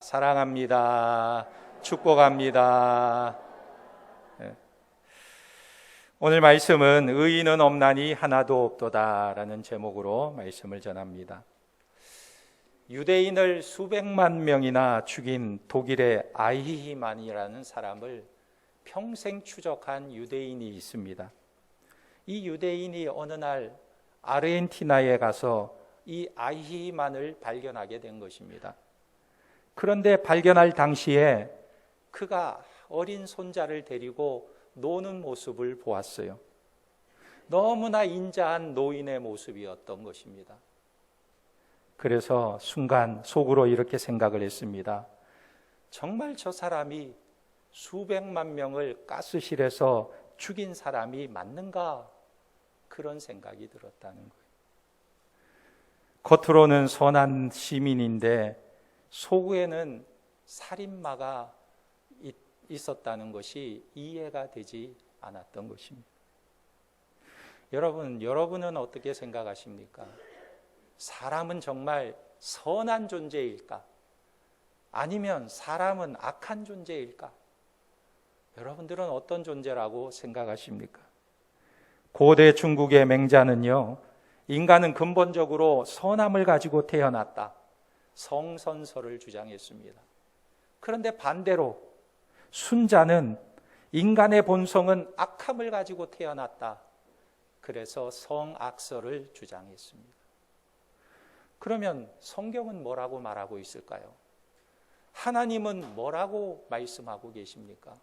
사랑합니다. 축복합니다. 오늘 말씀은 의인은 없나니 하나도 없도다라는 제목으로 말씀을 전합니다. 유대인을 수백만 명이나 죽인 독일의 아이히만이라는 사람을 평생 추적한 유대인이 있습니다. 이 유대인이 어느 날 아르헨티나에 가서 이 아이히만을 발견하게 된 것입니다. 그런데 발견할 당시에 그가 어린 손자를 데리고 노는 모습을 보았어요. 너무나 인자한 노인의 모습이었던 것입니다. 그래서 순간 속으로 이렇게 생각을 했습니다. 정말 저 사람이 수백만 명을 가스실에서 죽인 사람이 맞는가? 그런 생각이 들었다는 거예요. 겉으로는 선한 시민인데 속에는 살인마가 있었다는 것이 이해가 되지 않았던 것입니다. 여러분은 어떻게 생각하십니까? 사람은 정말 선한 존재일까? 아니면 사람은 악한 존재일까? 여러분들은 어떤 존재라고 생각하십니까? 고대 중국의 맹자는요, 인간은 근본적으로 선함을 가지고 태어났다, 성선설을 주장했습니다. 그런데 반대로 순자는 인간의 본성은 악함을 가지고 태어났다, 그래서 성악설을 주장했습니다. 그러면 성경은 뭐라고 말하고 있을까요? 하나님은 뭐라고 말씀하고 계십니까?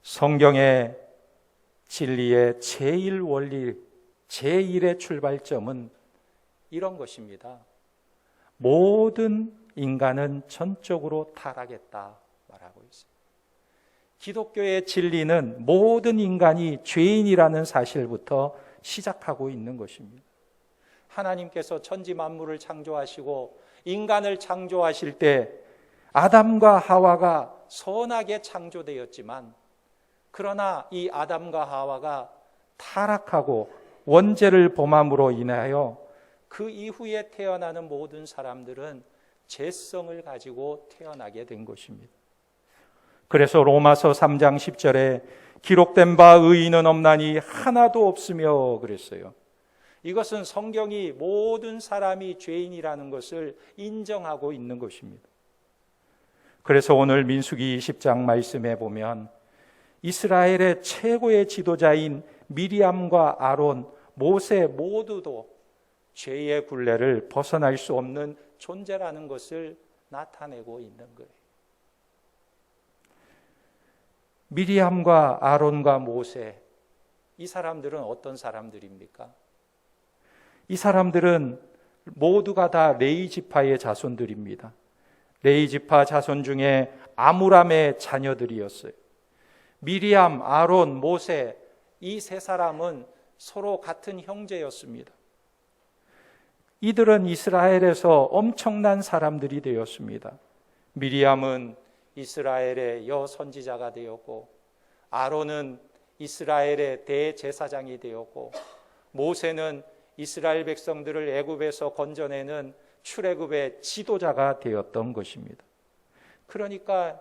성경의 진리의 제일 원리, 제1의 출발점은 이런 것입니다. 모든 인간은 전적으로 타락했다 말하고 있습니다. 기독교의 진리는 모든 인간이 죄인이라는 사실부터 시작하고 있는 것입니다. 하나님께서 천지 만물을 창조하시고 인간을 창조하실 때 아담과 하와가 선하게 창조되었지만, 그러나 이 아담과 하와가 타락하고 원죄를 범함으로 인하여 그 이후에 태어나는 모든 사람들은 죄성을 가지고 태어나게 된 것입니다. 그래서 로마서 3장 10절에 기록된 바 의인은 없나니 하나도 없으며 그랬어요. 이것은 성경이 모든 사람이 죄인이라는 것을 인정하고 있는 것입니다. 그래서 오늘 민수기 20장 말씀에 보면 이스라엘의 최고의 지도자인 미리암과 아론, 모세 모두도 죄의 굴레를 벗어날 수 없는 존재라는 것을 나타내고 있는 거예요. 미리암과 아론과 모세, 이 사람들은 어떤 사람들입니까? 이 사람들은 모두가 다 레위 지파의 자손들입니다. 레위 지파 자손 중에 아므람의 자녀들이었어요. 미리암, 아론, 모세, 이 세 사람은 서로 같은 형제였습니다. 이들은 이스라엘에서 엄청난 사람들이 되었습니다. 미리암은 이스라엘의 여선지자가 되었고, 아론은 이스라엘의 대제사장이 되었고, 모세는 이스라엘 백성들을 애굽에서 건져내는 출애굽의 지도자가 되었던 것입니다. 그러니까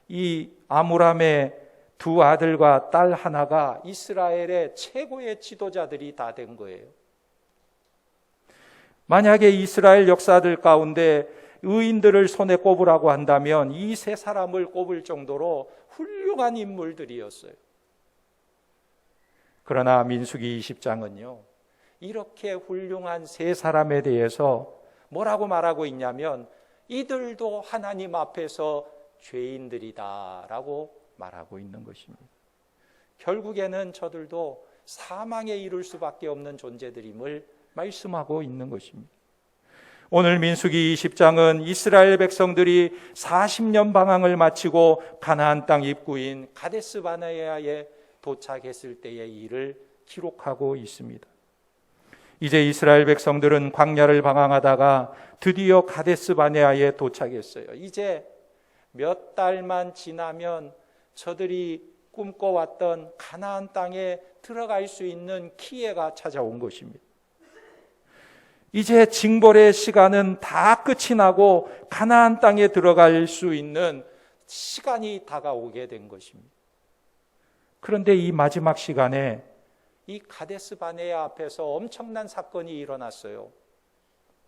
이 아므람의 두 아들과 딸 하나가 이스라엘의 최고의 지도자들이 다 된 거예요. 만약에 이스라엘 역사들 가운데 의인들을 손에 꼽으라고 한다면 이 세 사람을 꼽을 정도로 훌륭한 인물들이었어요. 그러나 민수기 20장은요, 이렇게 훌륭한 세 사람에 대해서 뭐라고 말하고 있냐면 이들도 하나님 앞에서 죄인들이다라고 말하고 있는 것입니다. 결국에는 저들도 사망에 이를 수밖에 없는 존재들임을 말씀하고 있는 것입니다. 오늘 민수기 20장은 이스라엘 백성들이 40년 방황을 마치고 가나안 땅 입구인 가데스 바네아에 도착했을 때의 일을 기록하고 있습니다. 이제 이스라엘 백성들은 광야를 방황하다가 드디어 가데스 바네아에 도착했어요. 이제 몇 달만 지나면 저들이 꿈꿔왔던 가나안 땅에 들어갈 수 있는 기회가 찾아온 것입니다. 이제 징벌의 시간은 다 끝이 나고 가나안 땅에 들어갈 수 있는 시간이 다가오게 된 것입니다. 그런데 이 마지막 시간에 이 가데스 바네아 앞에서 엄청난 사건이 일어났어요.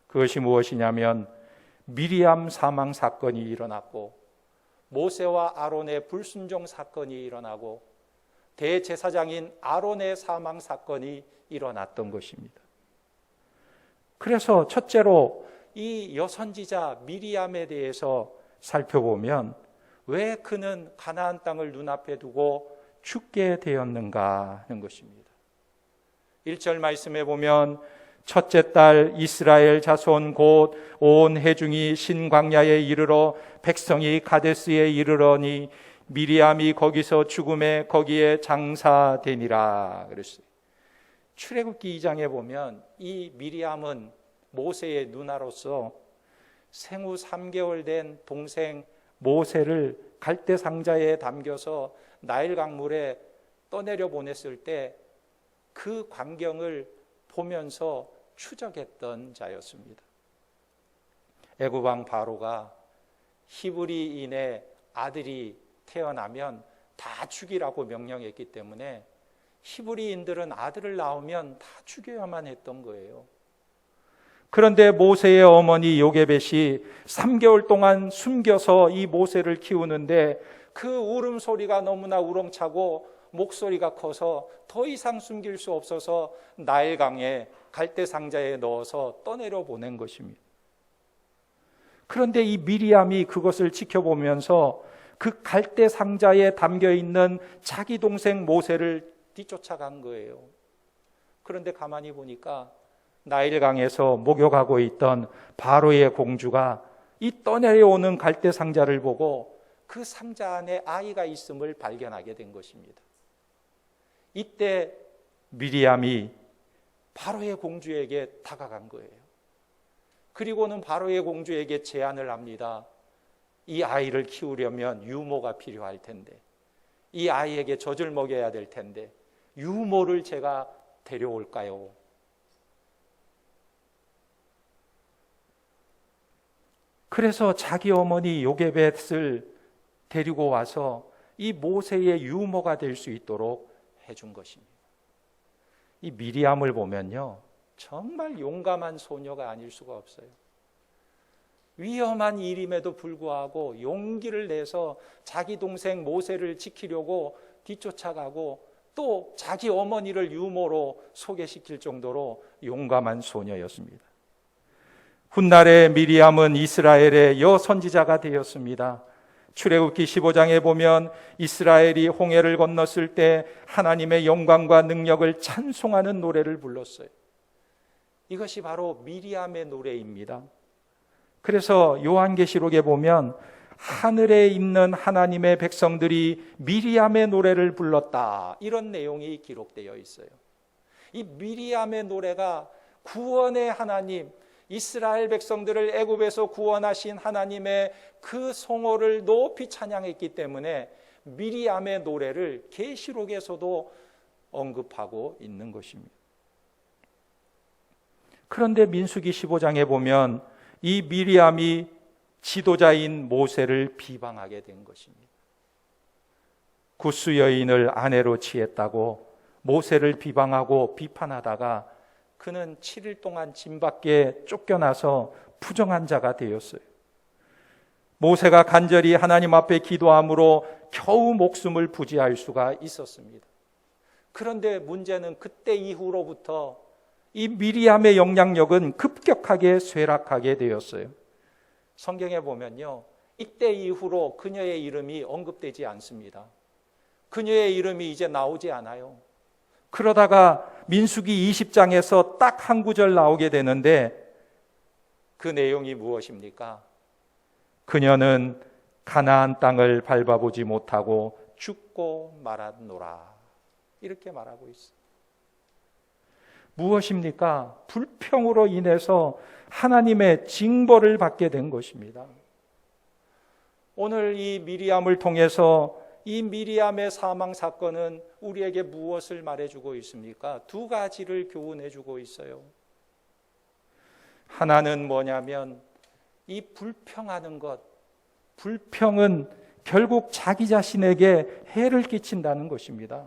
그것이 무엇이냐면 미리암 사망 사건이 일어났고, 모세와 아론의 불순종 사건이 일어나고, 대제사장인 아론의 사망 사건이 일어났던 것입니다. 그래서 첫째로 이 여선지자 미리암에 대해서 살펴보면 왜 그는 가나안 땅을 눈앞에 두고 죽게 되었는가 하는 것입니다. 1절 말씀에 보면 첫째 달 이스라엘 자손 곧 온 회중이 신광야에 이르러 백성이 가데스에 이르러니 미리암이 거기서 죽음에 거기에 장사되니라 그랬어요. 출애굽기 2장에 보면 이 미리암은 모세의 누나로서 생후 3개월 된 동생 모세를 갈대 상자에 담겨서 나일 강물에 떠내려 보냈을 때 그 광경을 보면서 추적했던 자였습니다. 애굽 왕 바로가 히브리인의 아들이 태어나면 다 죽이라고 명령했기 때문에 히브리인들은 아들을 낳으면 다 죽여야만 했던 거예요. 그런데 모세의 어머니 요게벳이 3개월 동안 숨겨서 이 모세를 키우는데 그 울음소리가 너무나 우렁차고 목소리가 커서 더 이상 숨길 수 없어서 나일강에 갈대 상자에 넣어서 떠내려 보낸 것입니다. 그런데 이 미리암이 그것을 지켜보면서 그 갈대 상자에 담겨 있는 자기 동생 모세를 뒤쫓아간 거예요. 그런데 가만히 보니까 나일강에서 목욕하고 있던 바로의 공주가 이 떠내려오는 갈대 상자를 보고 그 상자 안에 아이가 있음을 발견하게 된 것입니다. 이때 미리암이 바로의 공주에게 다가간 거예요. 그리고는 바로의 공주에게 제안을 합니다. 이 아이를 키우려면 유모가 필요할 텐데, 이 아이에게 젖을 먹여야 될 텐데 유모를 제가 데려올까요? 그래서 자기 어머니 요게벳을 데리고 와서 이 모세의 유모가 될 수 있도록 해준 것입니다. 이 미리암을 보면요, 정말 용감한 소녀가 아닐 수가 없어요. 위험한 일임에도 불구하고 용기를 내서 자기 동생 모세를 지키려고 뒤쫓아가고 또 자기 어머니를 유모로 소개시킬 정도로 용감한 소녀였습니다. 훗날에 미리암은 이스라엘의 여선지자가 되었습니다. 출애굽기 15장에 보면 이스라엘이 홍해를 건넜을 때 하나님의 영광과 능력을 찬송하는 노래를 불렀어요. 이것이 바로 미리암의 노래입니다. 그래서 요한계시록에 보면 하늘에 있는 하나님의 백성들이 미리암의 노래를 불렀다, 이런 내용이 기록되어 있어요. 이 미리암의 노래가 구원의 하나님, 이스라엘 백성들을 애굽에서 구원하신 하나님의 그 성호를 높이 찬양했기 때문에 미리암의 노래를 계시록에서도 언급하고 있는 것입니다. 그런데 민수기 15장에 보면 이 미리암이 지도자인 모세를 비방하게 된 것입니다. 구스 여인을 아내로 취했다고 모세를 비방하고 비판하다가 그는 7일 동안 진 밖에 쫓겨나서 부정한 자가 되었어요. 모세가 간절히 하나님 앞에 기도함으로 겨우 목숨을 부지할 수가 있었습니다. 그런데 문제는 그때 이후로부터 이 미리암의 영향력은 급격하게 쇠락하게 되었어요. 성경에 보면요, 이때 이후로 그녀의 이름이 언급되지 않습니다. 그녀의 이름이 이제 나오지 않아요. 그러다가 민수기 20장에서 딱 한 구절 나오게 되는데 그 내용이 무엇입니까? 그녀는 가나안 땅을 밟아보지 못하고 죽고 말았노라, 이렇게 말하고 있어요. 무엇입니까? 불평으로 인해서 하나님의 징벌을 받게 된 것입니다. 오늘 이 미리암을 통해서 이 미리암의 사망 사건은 우리에게 무엇을 말해주고 있습니까? 두 가지를 교훈해주고 있어요. 하나는 뭐냐면 이 불평하는 것, 불평은 결국 자기 자신에게 해를 끼친다는 것입니다.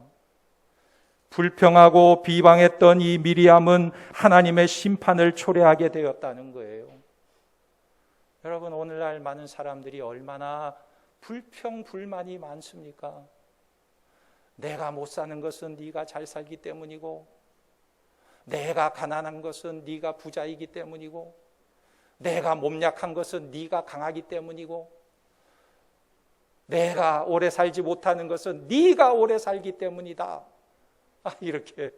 불평하고 비방했던 이 미리암은 하나님의 심판을 초래하게 되었다는 거예요. 여러분, 오늘날 많은 사람들이 얼마나 불평, 불만이 많습니까? 내가 못 사는 것은 네가 잘 살기 때문이고, 내가 가난한 것은 네가 부자이기 때문이고, 내가 몸 약한 것은 네가 강하기 때문이고, 내가 오래 살지 못하는 것은 네가 오래 살기 때문이다. 이렇게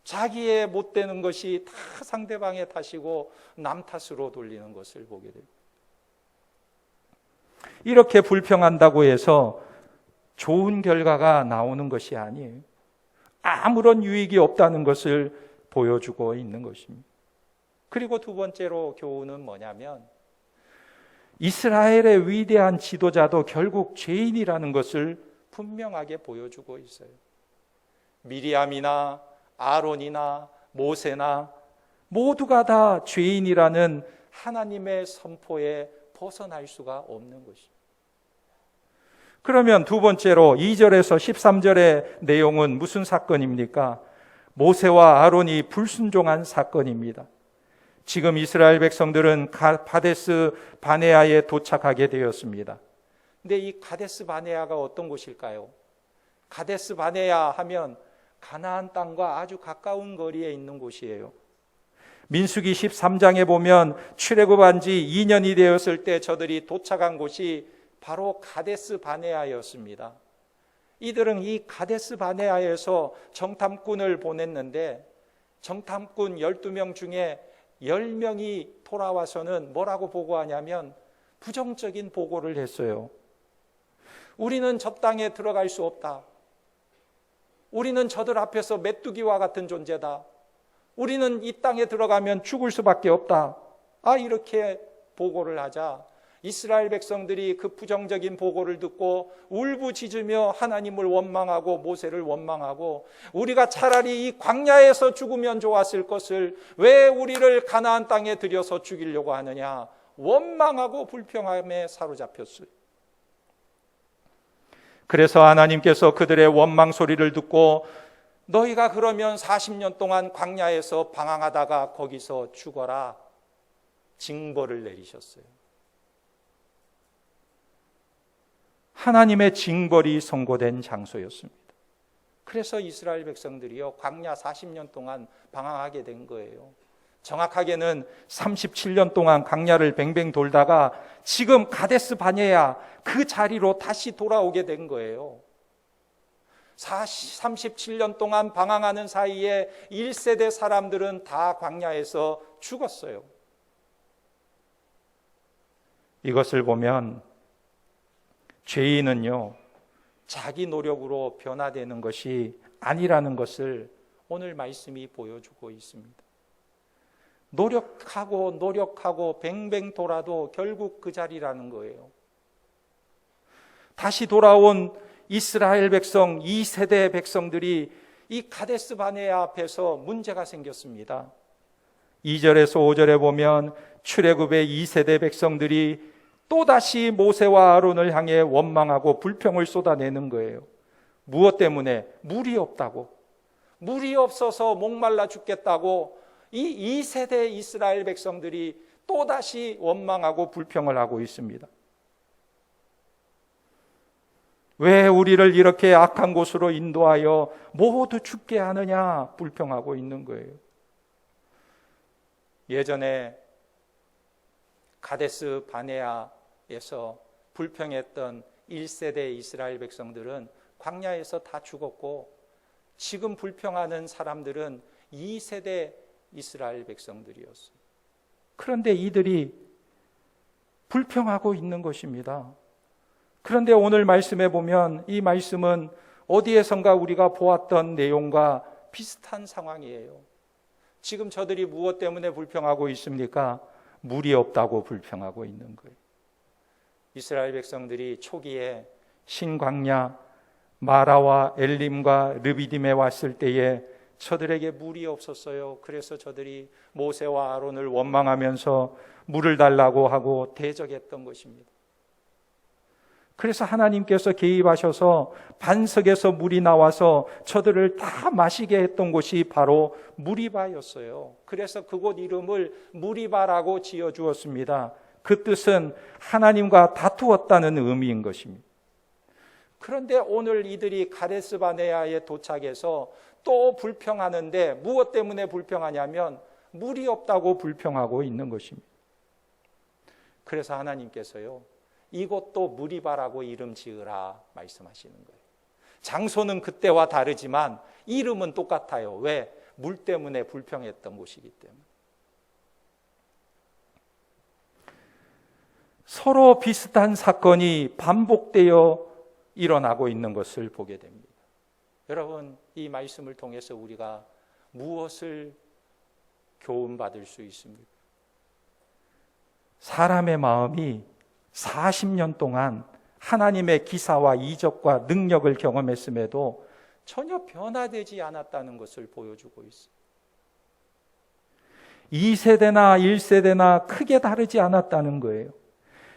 자기의 못되는 것이 다 상대방의 탓이고 남 탓으로 돌리는 것을 보게 됩니다. 이렇게 불평한다고 해서 좋은 결과가 나오는 것이 아니에요. 아무런 유익이 없다는 것을 보여주고 있는 것입니다. 그리고 두 번째로 교훈은 뭐냐면 이스라엘의 위대한 지도자도 결국 죄인이라는 것을 분명하게 보여주고 있어요. 미리암이나 아론이나 모세나 모두가 다 죄인이라는 하나님의 선포에 벗어날 수가 없는 것입니다. 그러면 두 번째로 2절에서 13절의 내용은 무슨 사건입니까? 모세와 아론이 불순종한 사건입니다. 지금 이스라엘 백성들은 가데스 바네아에 도착하게 되었습니다. 근데 이 가데스 바네아가 어떤 곳일까요? 가데스 바네아 하면 가나안 땅과 아주 가까운 거리에 있는 곳이에요. 민수기 13장에 보면 출애굽한 지 2년이 되었을 때 저들이 도착한 곳이 바로 가데스 바네아였습니다. 이들은 이 가데스 바네아에서 정탐꾼을 보냈는데 정탐꾼 12명 중에 10명이 돌아와서는 뭐라고 보고하냐면 부정적인 보고를 했어요. 우리는 저 땅에 들어갈 수 없다. 우리는 저들 앞에서 메뚜기와 같은 존재다. 우리는 이 땅에 들어가면 죽을 수밖에 없다. 이렇게 보고를 하자 이스라엘 백성들이 그 부정적인 보고를 듣고 울부짖으며 하나님을 원망하고 모세를 원망하고 우리가 차라리 이 광야에서 죽으면 좋았을 것을 왜 우리를 가나안 땅에 들여서 죽이려고 하느냐 원망하고 불평함에 사로잡혔어요. 그래서 하나님께서 그들의 원망 소리를 듣고 너희가 그러면 40년 동안 광야에서 방황하다가 거기서 죽어라 징벌을 내리셨어요. 하나님의 징벌이 선고된 장소였습니다. 그래서 이스라엘 백성들이요 광야 40년 동안 방황하게 된 거예요. 정확하게는 37년 동안 광야를 뱅뱅 돌다가 지금 가데스 바네아 그 자리로 다시 돌아오게 된 거예요. 37년 동안 방황하는 사이에 1세대 사람들은 다 광야에서 죽었어요. 이것을 보면 죄인은요 자기 노력으로 변화되는 것이 아니라는 것을 오늘 말씀이 보여주고 있습니다. 노력하고 뱅뱅 돌아도 결국 그 자리라는 거예요. 다시 돌아온 이스라엘 백성 2세대 백성들이 이 가데스 바네아 앞에서 문제가 생겼습니다. 2절에서 5절에 보면 출애굽의 2세대 백성들이 또다시 모세와 아론을 향해 원망하고 불평을 쏟아내는 거예요. 무엇 때문에? 물이 없다고. 물이 없어서 목말라 죽겠다고 이 2세대 이스라엘 백성들이 또다시 원망하고 불평을 하고 있습니다. 왜 우리를 이렇게 악한 곳으로 인도하여 모두 죽게 하느냐 불평하고 있는 거예요. 예전에 가데스 바네아에서 불평했던 1세대 이스라엘 백성들은 광야에서 다 죽었고 지금 불평하는 사람들은 2세대 이스라엘 백성들이었어요. 그런데 이들이 불평하고 있는 것입니다. 그런데 오늘 말씀에 보면 이 말씀은 어디에선가 우리가 보았던 내용과 비슷한 상황이에요. 지금 저들이 무엇 때문에 불평하고 있습니까? 물이 없다고 불평하고 있는 거예요. 이스라엘 백성들이 초기에 신광야 마라와 엘림과 르비딤에 왔을 때에 저들에게 물이 없었어요. 그래서 저들이 모세와 아론을 원망하면서 물을 달라고 하고 대적했던 것입니다. 그래서 하나님께서 개입하셔서 반석에서 물이 나와서 저들을 다 마시게 했던 곳이 바로 무리바였어요. 그래서 그곳 이름을 무리바라고 지어주었습니다. 그 뜻은 하나님과 다투었다는 의미인 것입니다. 그런데 오늘 이들이 가데스 바네아에 도착해서 또 불평하는데 무엇 때문에 불평하냐면 물이 없다고 불평하고 있는 것입니다. 그래서 하나님께서요, 이곳도 무리바라고 이름 지으라 말씀하시는 거예요. 장소는 그때와 다르지만 이름은 똑같아요. 왜? 물 때문에 불평했던 곳이기 때문에. 서로 비슷한 사건이 반복되어 일어나고 있는 것을 보게 됩니다. 여러분, 이 말씀을 통해서 우리가 무엇을 교훈받을 수 있습니까? 사람의 마음이 40년 동안 하나님의 기사와 이적과 능력을 경험했음에도 전혀 변화되지 않았다는 것을 보여주고 있습니다. 2세대나 1세대나 크게 다르지 않았다는 거예요.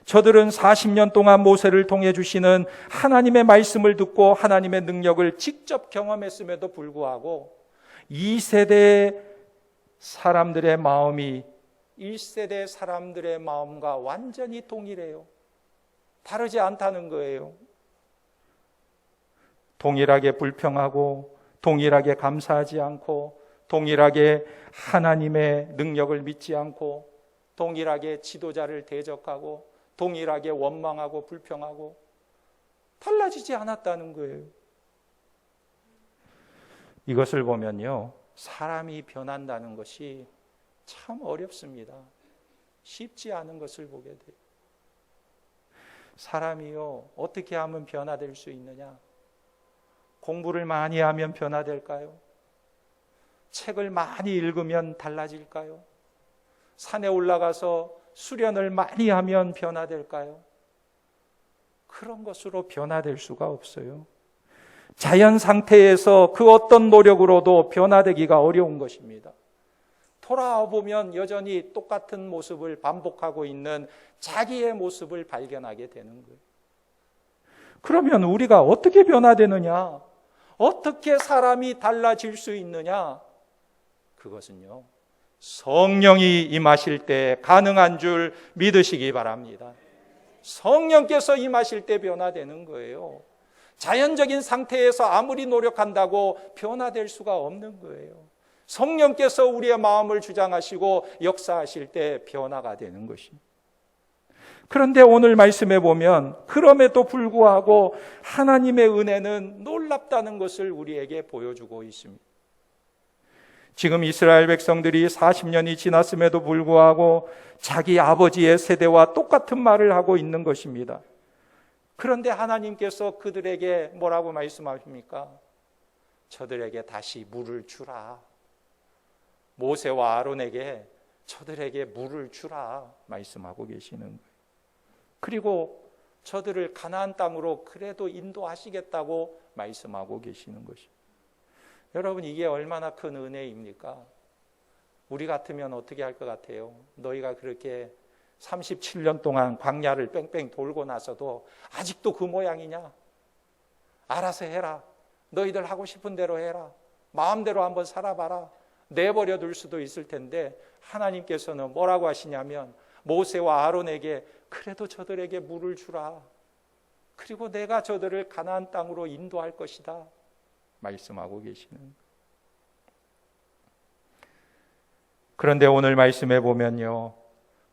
저들은 40년 동안 모세를 통해 주시는 하나님의 말씀을 듣고 하나님의 능력을 직접 경험했음에도 불구하고 2세대 사람들의 마음이 1세대 사람들의 마음과 완전히 동일해요. 다르지 않다는 거예요. 동일하게 불평하고 동일하게 감사하지 않고 동일하게 하나님의 능력을 믿지 않고 동일하게 지도자를 대적하고 동일하게 원망하고 불평하고 달라지지 않았다는 거예요. 이것을 보면요, 사람이 변한다는 것이 참 어렵습니다. 쉽지 않은 것을 보게 돼요. 사람이요, 어떻게 하면 변화될 수 있느냐? 공부를 많이 하면 변화될까요? 책을 많이 읽으면 달라질까요? 산에 올라가서 수련을 많이 하면 변화될까요? 그런 것으로 변화될 수가 없어요. 자연 상태에서 그 어떤 노력으로도 변화되기가 어려운 것입니다. 돌아와 보면 여전히 똑같은 모습을 반복하고 있는 자기의 모습을 발견하게 되는 거예요. 그러면 우리가 어떻게 변화되느냐? 어떻게 사람이 달라질 수 있느냐? 그것은요, 성령이 임하실 때 가능한 줄 믿으시기 바랍니다. 성령께서 임하실 때 변화되는 거예요. 자연적인 상태에서 아무리 노력한다고 변화될 수가 없는 거예요. 성령께서 우리의 마음을 주장하시고 역사하실 때 변화가 되는 것입니다. 그런데 오늘 말씀해 보면 그럼에도 불구하고 하나님의 은혜는 놀랍다는 것을 우리에게 보여주고 있습니다. 지금 이스라엘 백성들이 40년이 지났음에도 불구하고 자기 아버지의 세대와 똑같은 말을 하고 있는 것입니다. 그런데 하나님께서 그들에게 뭐라고 말씀하십니까? 저들에게 다시 물을 주라. 모세와 아론에게 저들에게 물을 주라 말씀하고 계시는 거예요. 그리고 저들을 가나안 땅으로 그래도 인도하시겠다고 말씀하고 계시는 것입니다. 여러분, 이게 얼마나 큰 은혜입니까? 우리 같으면 어떻게 할 것 같아요? 너희가 그렇게 37년 동안 광야를 뺑뺑 돌고 나서도 아직도 그 모양이냐? 알아서 해라. 너희들 하고 싶은 대로 해라. 마음대로 한번 살아봐라. 내버려 둘 수도 있을 텐데 하나님께서는 뭐라고 하시냐면 모세와 아론에게 그래도 저들에게 물을 주라. 그리고 내가 저들을 가나안 땅으로 인도할 것이다. 말씀하고 계시는. 그런데 오늘 말씀해 보면요,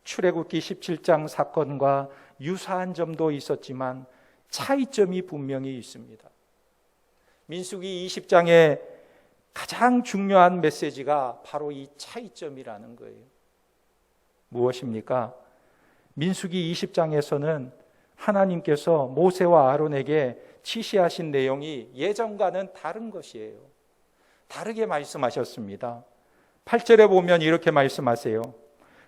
출애굽기 17장 사건과 유사한 점도 있었지만 차이점이 분명히 있습니다. 민수기 20장의 가장 중요한 메시지가 바로 이 차이점이라는 거예요. 무엇입니까? 민수기 20장에서는 하나님께서 모세와 아론에게 지시하신 내용이 예전과는 다른 것이에요. 다르게 말씀하셨습니다. 8절에 보면 이렇게 말씀하세요.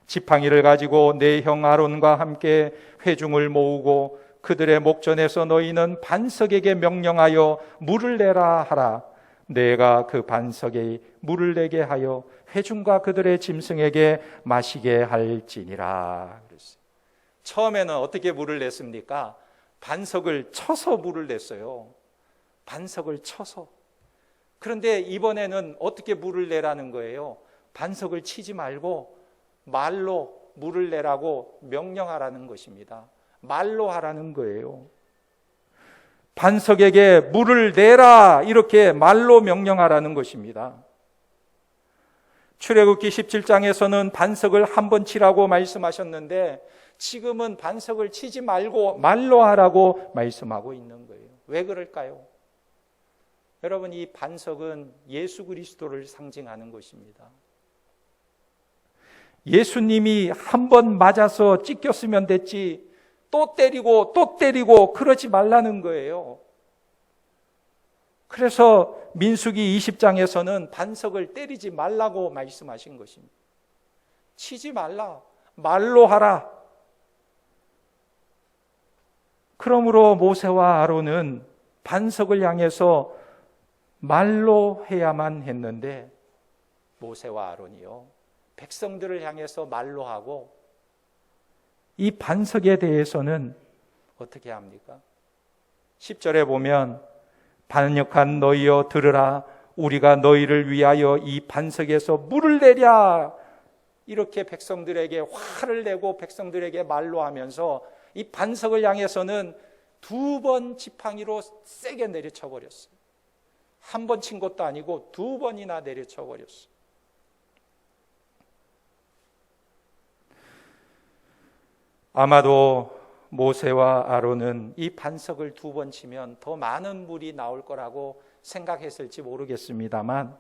지팡이를 가지고 내 형 아론과 함께 회중을 모으고 그들의 목전에서 너희는 반석에게 명령하여 물을 내라 하라. 내가 그 반석에 물을 내게 하여 회중과 그들의 짐승에게 마시게 할지니라. 그랬어요. 처음에는 어떻게 물을 냈습니까? 반석을 쳐서 물을 냈어요. 반석을 쳐서. 그런데 이번에는 어떻게 물을 내라는 거예요? 반석을 치지 말고 말로 물을 내라고 명령하라는 것입니다. 말로 하라는 거예요. 반석에게 물을 내라, 이렇게 말로 명령하라는 것입니다. 출애굽기 17장에서는 반석을 한 번 치라고 말씀하셨는데 지금은 반석을 치지 말고 말로 하라고 말씀하고 있는 거예요. 왜 그럴까요? 여러분, 이 반석은 예수 그리스도를 상징하는 것입니다. 예수님이 한 번 맞아서 찢겼으면 됐지 또 때리고 또 때리고 그러지 말라는 거예요. 그래서 민수기 20장에서는 반석을 때리지 말라고 말씀하신 것입니다. 치지 말라, 말로 하라. 그러므로 모세와 아론은 반석을 향해서 말로 해야만 했는데 모세와 아론이요, 백성들을 향해서 말로 하고 이 반석에 대해서는 어떻게 합니까? 10절에 보면 반역한 너희여 들으라, 우리가 너희를 위하여 이 반석에서 물을 내랴, 이렇게 백성들에게 화를 내고 백성들에게 말로 하면서 이 반석을 향해서는 2번 지팡이로 세게 내려쳐 버렸어요. 한 번 친 것도 아니고 2번이나 내려쳐 버렸어요. 아마도 모세와 아론은 이 반석을 2번 치면 더 많은 물이 나올 거라고 생각했을지 모르겠습니다만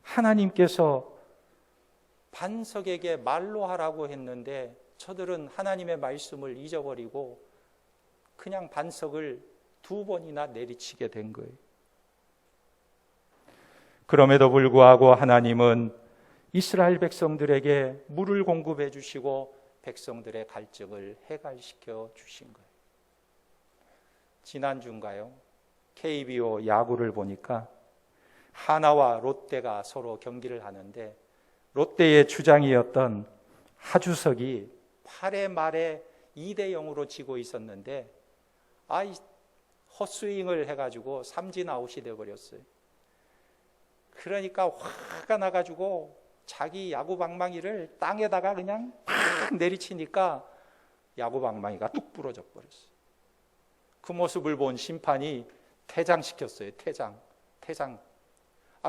하나님께서 반석에게 말로 하라고 했는데 저들은 하나님의 말씀을 잊어버리고 그냥 반석을 2번이나 내리치게 된 거예요. 그럼에도 불구하고 하나님은 이스라엘 백성들에게 물을 공급해 주시고 백성들의 갈증을 해갈시켜 주신 거예요. 지난주인가요? KBO 야구를 보니까 하나와 롯데가 서로 경기를 하는데 롯데의 주장이었던 하주석이 8회 말에 2대0으로 지고 있었는데 헛스윙을 해가지고 삼진 아웃이 되어버렸어요. 그러니까 화가 나가지고 자기 야구 방망이를 땅에다가 그냥 팍 내리치니까 야구 방망이가 뚝 부러져 버렸어요. 그 모습을 본 심판이 퇴장시켰어요. 퇴장.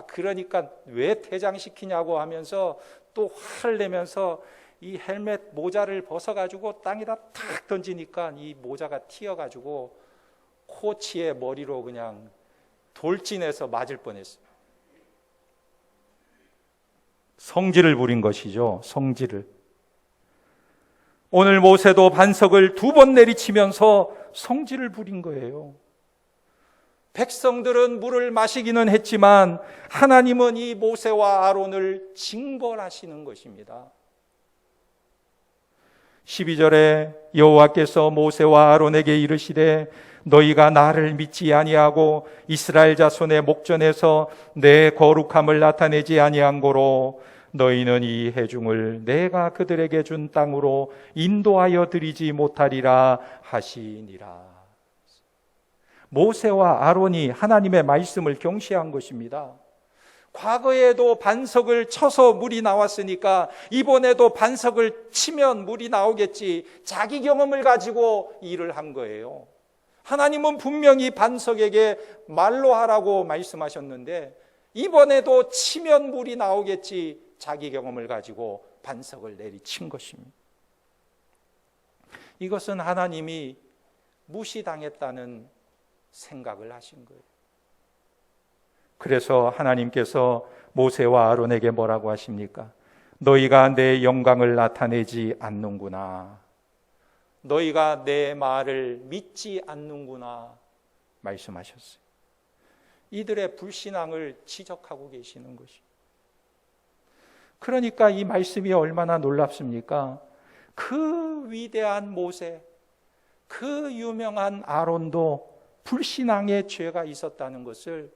그러니까 왜 퇴장시키냐고 하면서 또 화를 내면서 이 헬멧 모자를 벗어가지고 땅에다 탁 던지니까 이 모자가 튀어가지고 코치의 머리로 그냥 돌진해서 맞을 뻔했어요. 성질을 부린 것이죠. 성질을. 오늘 모세도 반석을 2번 내리치면서 성질을 부린 거예요. 백성들은 물을 마시기는 했지만 하나님은 이 모세와 아론을 징벌하시는 것입니다. 12절에 여호와께서 모세와 아론에게 이르시되 너희가 나를 믿지 아니하고 이스라엘 자손의 목전에서 내 거룩함을 나타내지 아니한 고로 너희는 이 회중을 내가 그들에게 준 땅으로 인도하여 드리지 못하리라 하시니라. 모세와 아론이 하나님의 말씀을 경시한 것입니다. 과거에도 반석을 쳐서 물이 나왔으니까 이번에도 반석을 치면 물이 나오겠지, 자기 경험을 가지고 일을 한 거예요. 하나님은 분명히 반석에게 말로 하라고 말씀하셨는데 이번에도 치면 물이 나오겠지, 자기 경험을 가지고 반석을 내리친 것입니다. 이것은 하나님이 무시당했다는 생각을 하신 거예요. 그래서 하나님께서 모세와 아론에게 뭐라고 하십니까? 너희가 내 영광을 나타내지 않는구나. 너희가 내 말을 믿지 않는구나 말씀하셨어요. 이들의 불신앙을 지적하고 계시는 것이. 그러니까 이 말씀이 얼마나 놀랍습니까? 그 위대한 모세, 그 유명한 아론도 불신앙의 죄가 있었다는 것을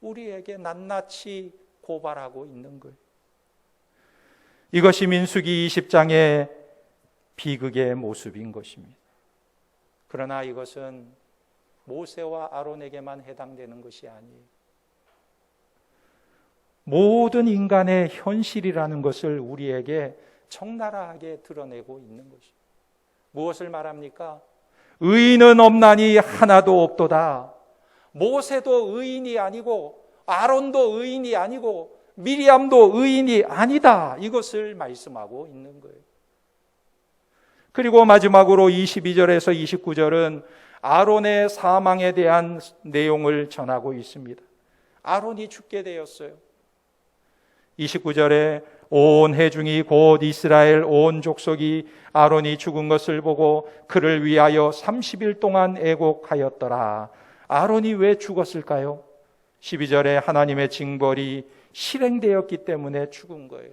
우리에게 낱낱이 고발하고 있는 거예요. 이것이 민수기 20장의 비극의 모습인 것입니다. 그러나 이것은 모세와 아론에게만 해당되는 것이 아니에요. 모든 인간의 현실이라는 것을 우리에게 적나라하게 드러내고 있는 것입니다. 무엇을 말합니까? 의인은 없나니 하나도 없도다. 모세도 의인이 아니고 아론도 의인이 아니고 미리암도 의인이 아니다. 이것을 말씀하고 있는 거예요. 그리고 마지막으로 22절에서 29절은 아론의 사망에 대한 내용을 전하고 있습니다. 아론이 죽게 되었어요. 29절에 온 회중이 곧 이스라엘 온 족속이 아론이 죽은 것을 보고 그를 위하여 30일 동안 애곡하였더라. 아론이 왜 죽었을까요? 12절에 하나님의 징벌이 실행되었기 때문에 죽은 거예요.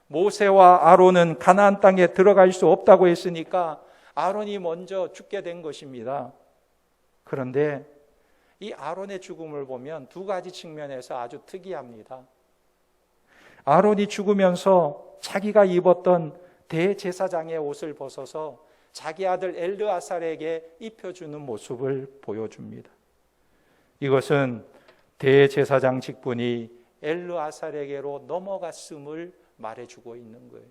모세와 아론은 가나안 땅에 들어갈 수 없다고 했으니까 아론이 먼저 죽게 된 것입니다. 그런데 이 아론의 죽음을 보면 두 가지 측면에서 아주 특이합니다. 아론이 죽으면서 자기가 입었던 대제사장의 옷을 벗어서 자기 아들 엘르아살에게 입혀주는 모습을 보여줍니다. 이것은 대제사장 직분이 엘르아살에게로 넘어갔음을 말해주고 있는 거예요.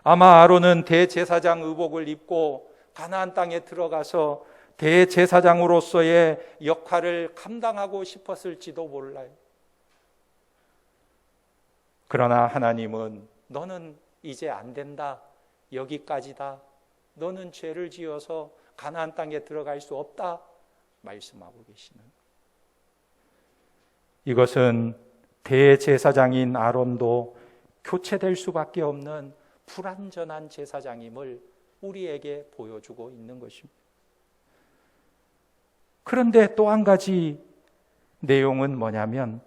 아마 아론은 대제사장 의복을 입고 가나안 땅에 들어가서 대제사장으로서의 역할을 감당하고 싶었을지도 몰라요. 그러나 하나님은 너는 이제 안 된다. 여기까지다. 너는 죄를 지어서 가나안 땅에 들어갈 수 없다. 말씀하고 계시는. 이것은 대제사장인 아론도 교체될 수밖에 없는 불완전한 제사장임을 우리에게 보여주고 있는 것입니다. 그런데 또 한 가지 내용은 뭐냐면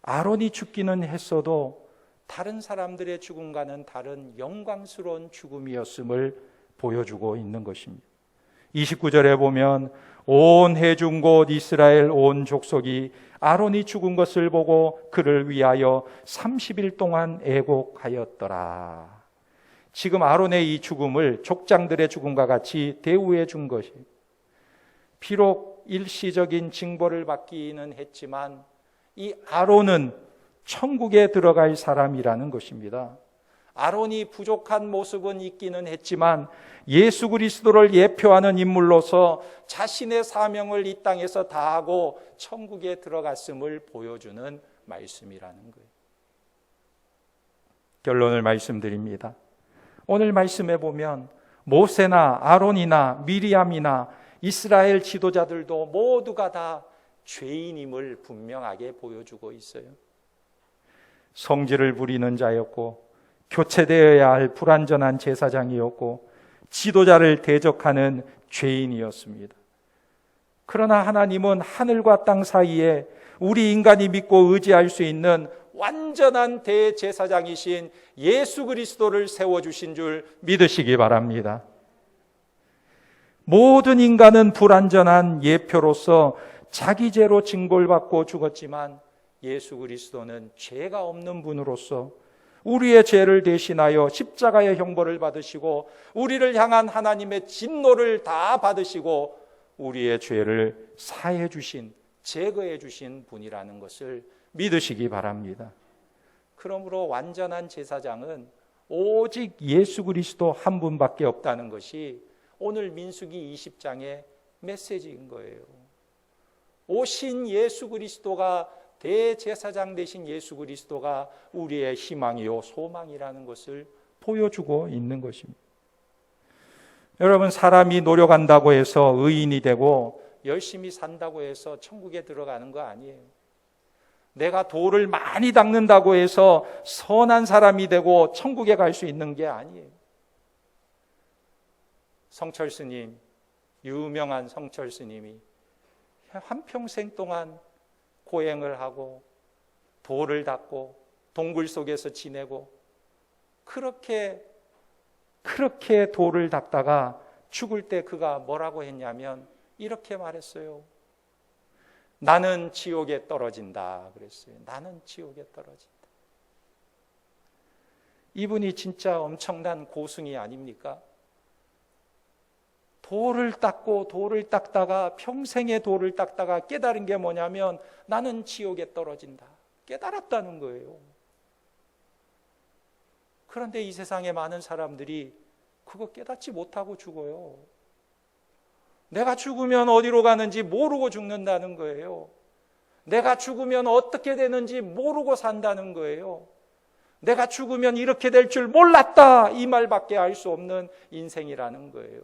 아론이 죽기는 했어도 다른 사람들의 죽음과는 다른 영광스러운 죽음이었음을 보여주고 있는 것입니다. 29절에 보면 온 회중 곧 이스라엘 온 족속이 아론이 죽은 것을 보고 그를 위하여 30일 동안 애곡하였더라. 지금 아론의 이 죽음을 족장들의 죽음과 같이 대우해 준 것이 비록 일시적인 징벌을 받기는 했지만 이 아론은 천국에 들어갈 사람이라는 것입니다. 아론이 부족한 모습은 있기는 했지만 예수 그리스도를 예표하는 인물로서 자신의 사명을 이 땅에서 다하고 천국에 들어갔음을 보여주는 말씀이라는 거예요. 결론을 말씀드립니다. 오늘 말씀해 보면 모세나 아론이나 미리암이나 이스라엘 지도자들도 모두가 다 죄인임을 분명하게 보여주고 있어요. 성질을 부리는 자였고 교체되어야 할 불완전한 제사장이었고 지도자를 대적하는 죄인이었습니다. 그러나 하나님은 하늘과 땅 사이에 우리 인간이 믿고 의지할 수 있는 완전한 대제사장이신 예수 그리스도를 세워주신 줄 믿으시기 바랍니다. 모든 인간은 불완전한 예표로서 자기 죄로 징벌받고 죽었지만 예수 그리스도는 죄가 없는 분으로서 우리의 죄를 대신하여 십자가의 형벌을 받으시고 우리를 향한 하나님의 진노를 다 받으시고 우리의 죄를 사해 주신, 제거해 주신 분이라는 것을 믿으시기 바랍니다. 그러므로 완전한 제사장은 오직 예수 그리스도 한 분밖에 없다는 것이 오늘 민수기 20장의 메시지인 거예요. 오신 예수 그리스도가 대제사장 되신 예수 그리스도가 우리의 희망이요 소망이라는 것을 보여주고 있는 것입니다. 여러분, 사람이 노력한다고 해서 의인이 되고 열심히 산다고 해서 천국에 들어가는 거 아니에요. 내가 돌을 많이 닦는다고 해서 선한 사람이 되고 천국에 갈 수 있는 게 아니에요. 성철 스님, 유명한 성철 스님이 한평생 동안 고행을 하고 돌을 닦고 동굴 속에서 지내고 그렇게 돌을 닦다가 죽을 때 그가 뭐라고 했냐면 이렇게 말했어요. 나는 지옥에 떨어진다 그랬어요. 나는 지옥에 떨어진다. 이분이 진짜 엄청난 고승이 아닙니까? 돌을 닦다가 평생의 돌을 닦다가 깨달은 게 뭐냐면 나는 지옥에 떨어진다. 깨달았다는 거예요. 그런데 이 세상에 많은 사람들이 그거 깨닫지 못하고 죽어요. 내가 죽으면 어디로 가는지 모르고 죽는다는 거예요. 내가 죽으면 어떻게 되는지 모르고 산다는 거예요. 내가 죽으면 이렇게 될 줄 몰랐다, 이 말밖에 알 수 없는 인생이라는 거예요.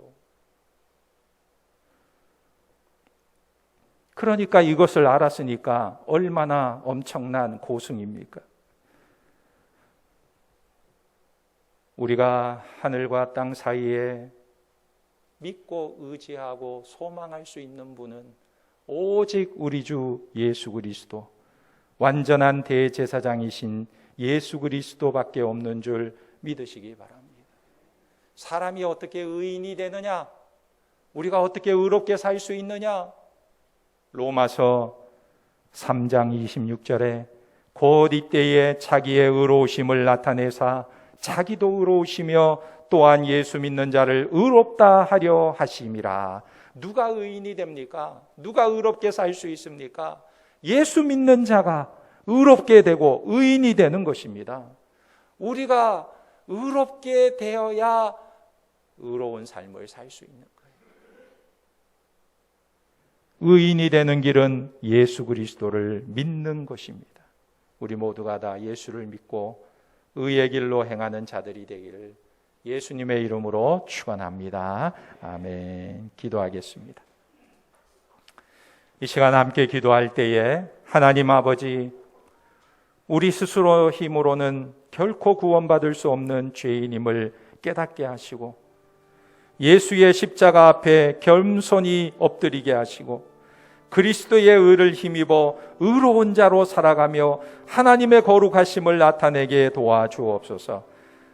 그러니까 이것을 알았으니까 얼마나 엄청난 고승입니까? 우리가 하늘과 땅 사이에 믿고 의지하고 소망할 수 있는 분은 오직 우리 주 예수 그리스도, 완전한 대제사장이신 예수 그리스도밖에 없는 줄 믿으시기 바랍니다. 사람이 어떻게 의인이 되느냐? 우리가 어떻게 의롭게 살 수 있느냐? 로마서 3장 26절에 곧 이때에 자기의 의로우심을 나타내사 자기도 의로우시며 또한 예수 믿는 자를 의롭다 하려 하심이라. 누가 의인이 됩니까? 누가 의롭게 살 수 있습니까? 예수 믿는 자가 의롭게 되고 의인이 되는 것입니다. 우리가 의롭게 되어야 의로운 삶을 살 수 있는 거예요. 의인이 되는 길은 예수 그리스도를 믿는 것입니다. 우리 모두가 다 예수를 믿고 의의 길로 행하는 자들이 되기를 예수님의 이름으로 축원합니다. 아멘. 기도하겠습니다. 이 시간 함께 기도할 때에 하나님 아버지, 우리 스스로 힘으로는 결코 구원받을 수 없는 죄인임을 깨닫게 하시고 예수의 십자가 앞에 겸손히 엎드리게 하시고 그리스도의 의를 힘입어 의로운 자로 살아가며 하나님의 거룩하심을 나타내게 도와주옵소서.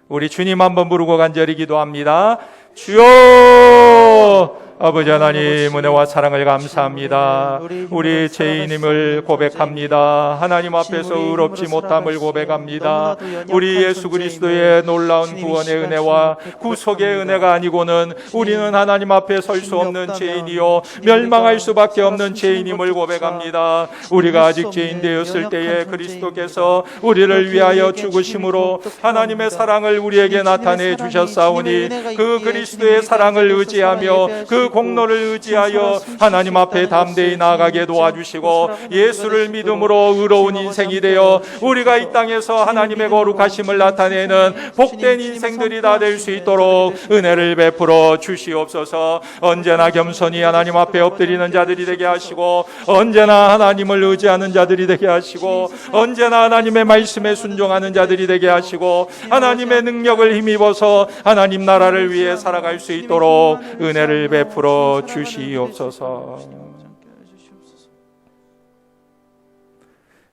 우리 주님 한번 부르고 간절히 기도합니다. 주여! 아버지 하나님, 은혜와 사랑을 감사합니다. 우리 죄인임을 고백합니다. 하나님 앞에서 의롭지 못함을 고백합니다. 우리 예수 그리스도의 놀라운 구원의 은혜와 구속의 은혜가 아니고는 우리는 하나님 앞에 설 수 없는 죄인이요 멸망할 수밖에 없는 죄인임을 고백합니다. 우리가 아직 죄인 되었을 때에 그리스도께서 우리를 위하여 죽으심으로 하나님의 사랑을 우리에게 나타내 주셨사오니 그 그리스도의 사랑을 의지하며 그 공로를 의지하여 하나님 앞에 담대히 나아가게 도와주시고 예수를 믿음으로 의로운 인생이 되어 우리가 이 땅에서 하나님의 거룩하심을 나타내는 복된 인생들이 다 될 수 있도록 은혜를 베풀어 주시옵소서. 언제나 겸손히 하나님 앞에 엎드리는 자들이 되게 하시고 언제나 하나님을 의지하는 자들이 되게 하시고 언제나 하나님의 말씀에 순종하는 자들이 되게 하시고 하나님의 능력을 힘입어서 하나님 나라를 위해 살아갈 수 있도록 은혜를 베풀어 주시옵소서.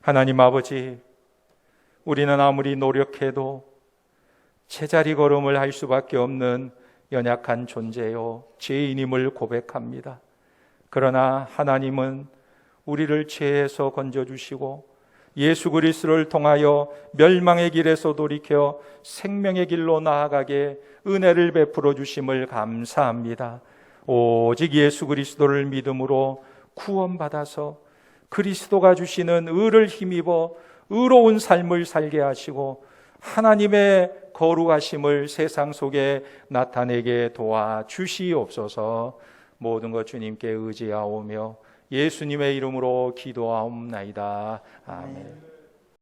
하나님 아버지, 우리는 아무리 노력해도 제자리 걸음을 할 수밖에 없는 연약한 존재요 죄인임을 고백합니다. 그러나 하나님은 우리를 죄에서 건져주시고 예수 그리스도를 통하여 멸망의 길에서 돌이켜 생명의 길로 나아가게 은혜를 베풀어 주심을 감사합니다. 오직 예수 그리스도를 믿음으로 구원받아서 그리스도가 주시는 의를 힘입어 의로운 삶을 살게 하시고 하나님의 거룩하심을 세상 속에 나타내게 도와주시옵소서. 모든 것 주님께 의지하오며 예수님의 이름으로 기도하옵나이다. 아멘.